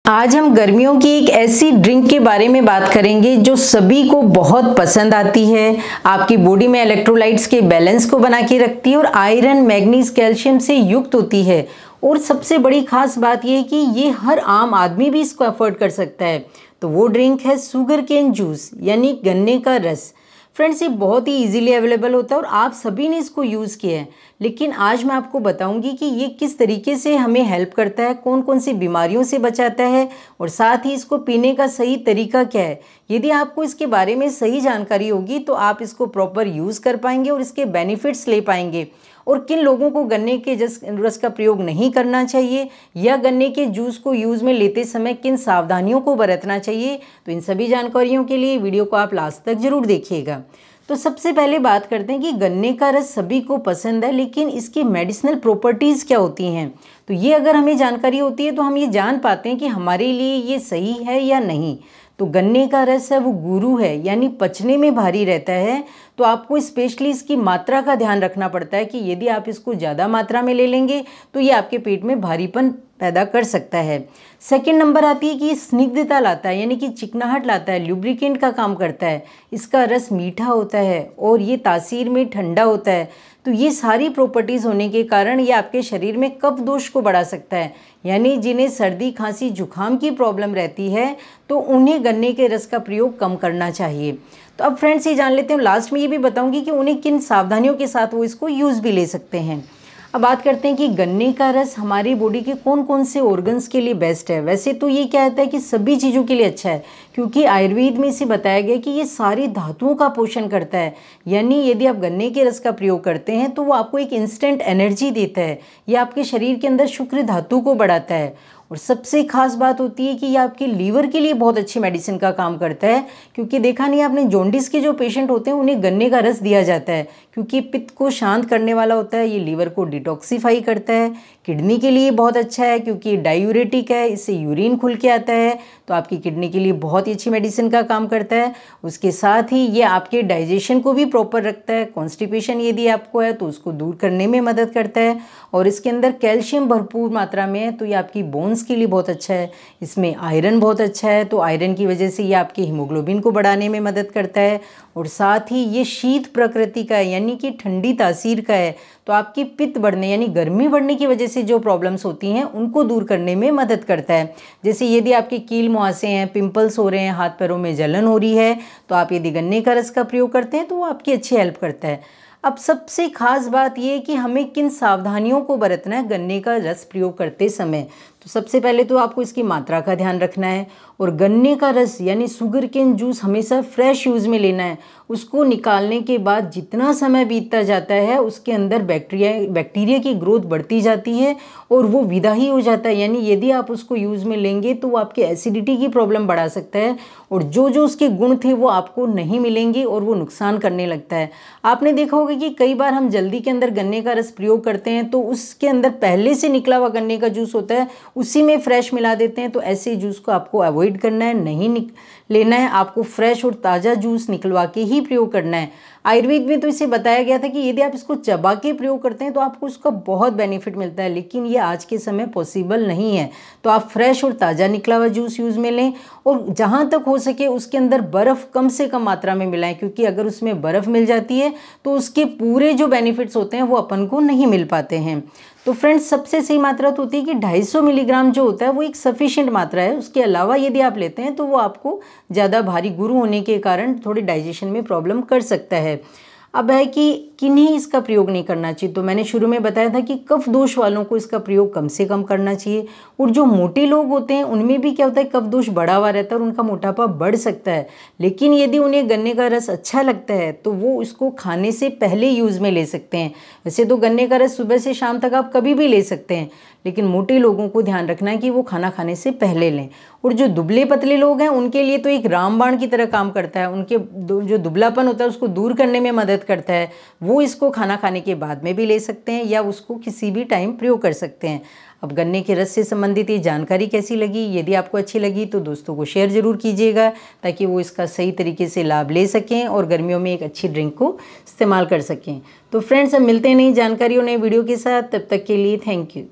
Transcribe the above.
आज हम गर्मियों की एक ऐसी ड्रिंक के बारे में बात करेंगे जो सभी को बहुत पसंद आती है। आपकी बॉडी में इलेक्ट्रोलाइट्स के बैलेंस को बना के रखती है और आयरन, मैग्नीज, कैल्शियम से युक्त होती है। और सबसे बड़ी खास बात यह है कि ये हर आम आदमी भी इसको अफोर्ड कर सकता है। तो वो ड्रिंक है शुगर केन जूस यानी गन्ने का रस। फ्रेंड्स, ये बहुत ही इजीली अवेलेबल होता है और आप सभी ने इसको यूज़ किया है। लेकिन आज मैं आपको बताऊंगी कि ये किस तरीके से हमें हेल्प करता है, कौन कौन सी बीमारियों से बचाता है और साथ ही इसको पीने का सही तरीका क्या है। यदि आपको इसके बारे में सही जानकारी होगी तो आप इसको प्रॉपर यूज़ कर पाएंगे और इसके बेनिफिट्स ले पाएंगे। और किन लोगों को गन्ने के रस का प्रयोग नहीं करना चाहिए या गन्ने के जूस को यूज़ में लेते समय किन सावधानियों को बरतना चाहिए, तो इन सभी जानकारियों के लिए वीडियो को आप लास्ट तक जरूर देखिएगा। तो सबसे पहले बात करते हैं कि गन्ने का रस सभी को पसंद है, लेकिन इसकी मेडिसिनल प्रॉपर्टीज़ क्या होती हैं। तो ये अगर हमें जानकारी होती है तो हम ये जान पाते हैं कि हमारे लिए ये सही है या नहीं। तो गन्ने का रस है वो गुरु है, यानी पचने में भारी रहता है। तो आपको स्पेशली इसकी मात्रा का ध्यान रखना पड़ता है कि यदि आप इसको ज़्यादा मात्रा में ले लेंगे तो ये आपके पेट में भारीपन पैदा कर सकता है। सेकंड नंबर आती है कि ये स्निग्धता लाता है, यानी कि चिकनाहट लाता है, लुब्रिकेंट का काम करता है। इसका रस मीठा होता है और ये तासीर में ठंडा होता है। तो ये सारी प्रॉपर्टीज़ होने के कारण ये आपके शरीर में कफ दोष को बढ़ा सकता है, यानी जिन्हें सर्दी, खांसी, जुखाम की प्रॉब्लम रहती है तो उन्हें गन्ने के रस का प्रयोग कम करना चाहिए। तो अब फ्रेंड्स ये जान लेते हैं, लास्ट में ये भी बताऊंगी कि उन्हें किन सावधानियों के साथ वो इसको यूज़ भी ले सकते हैं। अब बात करते हैं कि गन्ने का रस हमारी बॉडी के कौन कौन से ऑर्गन्स के लिए बेस्ट है। वैसे तो ये क्या कहता है कि सभी चीज़ों के लिए अच्छा है, क्योंकि आयुर्वेद में इसे बताया गया कि ये सारी धातुओं का पोषण करता है। यानी यदि आप गन्ने के रस का प्रयोग करते हैं तो वो आपको एक इंस्टेंट एनर्जी देता है, ये आपके शरीर के अंदर शुक्र धातु को बढ़ाता है। और सबसे खास बात होती है कि ये आपके लीवर के लिए बहुत अच्छी मेडिसिन का काम करता है, क्योंकि देखा नहीं आपने, जॉन्डिस के जो पेशेंट होते हैं उन्हें गन्ने का रस दिया जाता है, क्योंकि पित्त को शांत करने वाला होता है, ये लीवर को डिटॉक्सिफाई करता है। किडनी के लिए बहुत अच्छा है क्योंकि डायूरेटिक है, इससे यूरिन खुल के आता है, तो आपकी किडनी के लिए बहुत ही अच्छी मेडिसिन का काम करता है। उसके साथ ही ये आपके डाइजेशन को भी प्रॉपर रखता है। कॉन्स्टिपेशन यदि आपको है तो उसको दूर करने में मदद करता है। और इसके अंदर कैल्शियम भरपूर मात्रा में है, तो ये आपकी बोन्स के लिए बहुत अच्छा है। इसमें आयरन बहुत अच्छा है, तो आयरन की वजह से ये आपके हीमोग्लोबिन को बढ़ाने में मदद करता है। और साथ ही ये शीत प्रकृति का है, यानी कि ठंडी तासीर का है, तो आपकी पित्त बढ़ने यानी गर्मी बढ़ने की वजह से जो प्रॉब्लम्स होती हैं उनको दूर करने में मदद करता है। जैसे यदि आपके कील मुहासे हैं, पिंपल्स हो रहे हैं, हाथ पैरों में जलन हो रही है, तो आप यदि गन्ने का रस का प्रयोग करते हैं तो वो आपकी अच्छी हेल्प करता है। अब सबसे खास बात यह है कि हमें किन सावधानियों को बरतना है गन्ने का रस प्रयोग करते समय। तो सबसे पहले तो आपको इसकी मात्रा का ध्यान रखना है और गन्ने का रस यानी शुगर केन जूस हमेशा फ्रेश यूज़ में लेना है। उसको निकालने के बाद जितना समय बीतता जाता है उसके अंदर बैक्टीरिया की ग्रोथ बढ़ती जाती है और वो विदा ही हो जाता है। यानी यदि आप उसको यूज़ में लेंगे तो वो आपके एसिडिटी की प्रॉब्लम बढ़ा सकता है और जो जो उसके गुण थे वो आपको नहीं मिलेंगे और वो नुकसान करने लगता है। आपने देखा होगा कि कई बार हम जल्दी के अंदर गन्ने का रस प्रयोग करते हैं तो उसके अंदर पहले से निकला हुआ गन्ने का जूस होता है, उसी में फ्रेश मिला देते हैं। तो ऐसे जूस को आपको अवॉइड करना है, नहीं लेना है। आपको फ्रेश और ताज़ा जूस निकलवा के ही प्रयोग करना है। आयुर्वेद में तो इसे बताया गया था कि यदि आप इसको चबा के प्रयोग करते हैं तो आपको उसका बहुत बेनिफिट मिलता है, लेकिन ये आज के समय पॉसिबल नहीं है। तो आप फ्रेश और ताज़ा निकला हुआ जूस यूज़ में लें और जहाँ तक हो सके उसके अंदर बर्फ़ कम से कम मात्रा में मिलाएं, क्योंकि अगर उसमें बर्फ़ मिल जाती है तो उसके पूरे जो बेनिफिट्स होते हैं वो अपन को नहीं मिल पाते हैं। तो फ्रेंड्स, सबसे सही मात्रा तो होती है कि 250 मिलीग्राम जो होता है वो एक सफिशिएंट मात्रा है। उसके अलावा यदि आप लेते हैं तो वो आपको ज़्यादा भारी गुरु होने के कारण थोड़ी डाइजेशन में प्रॉब्लम कर सकता है। अब है कि किन्हें इसका प्रयोग नहीं करना चाहिए। तो मैंने शुरू में बताया था कि कफ दोष वालों को इसका प्रयोग कम से कम करना चाहिए। और जो मोटे लोग होते हैं उनमें भी क्या होता है, कफ दोष बढ़ा हुआ रहता है और उनका मोटापा बढ़ सकता है। लेकिन यदि उन्हें गन्ने का रस अच्छा लगता है तो वो इसको खाने से पहले यूज़ में ले सकते हैं। वैसे तो गन्ने का रस सुबह से शाम तक आप कभी भी ले सकते हैं, लेकिन मोटे लोगों को ध्यान रखना है कि वो खाना खाने से पहले लें। और जो दुबले पतले लोग हैं उनके लिए तो एक रामबाण की तरह काम करता है। उनके जो दुबलापन होता है उसको दूर करने में मदद करता है। वो इसको खाना खाने के बाद में भी ले सकते हैं या उसको किसी भी टाइम प्रयोग कर सकते हैं। अब गन्ने के रस से संबंधित ये जानकारी कैसी लगी? यदि आपको अच्छी लगी तो दोस्तों को शेयर ज़रूर कीजिएगा, ताकि वो इसका सही तरीके से लाभ ले सकें और गर्मियों में एक अच्छी ड्रिंक को इस्तेमाल कर सकें। तो फ्रेंड्स, अब मिलते हैं नई जानकारी और नई वीडियो के साथ। तब तक के लिए थैंक यू।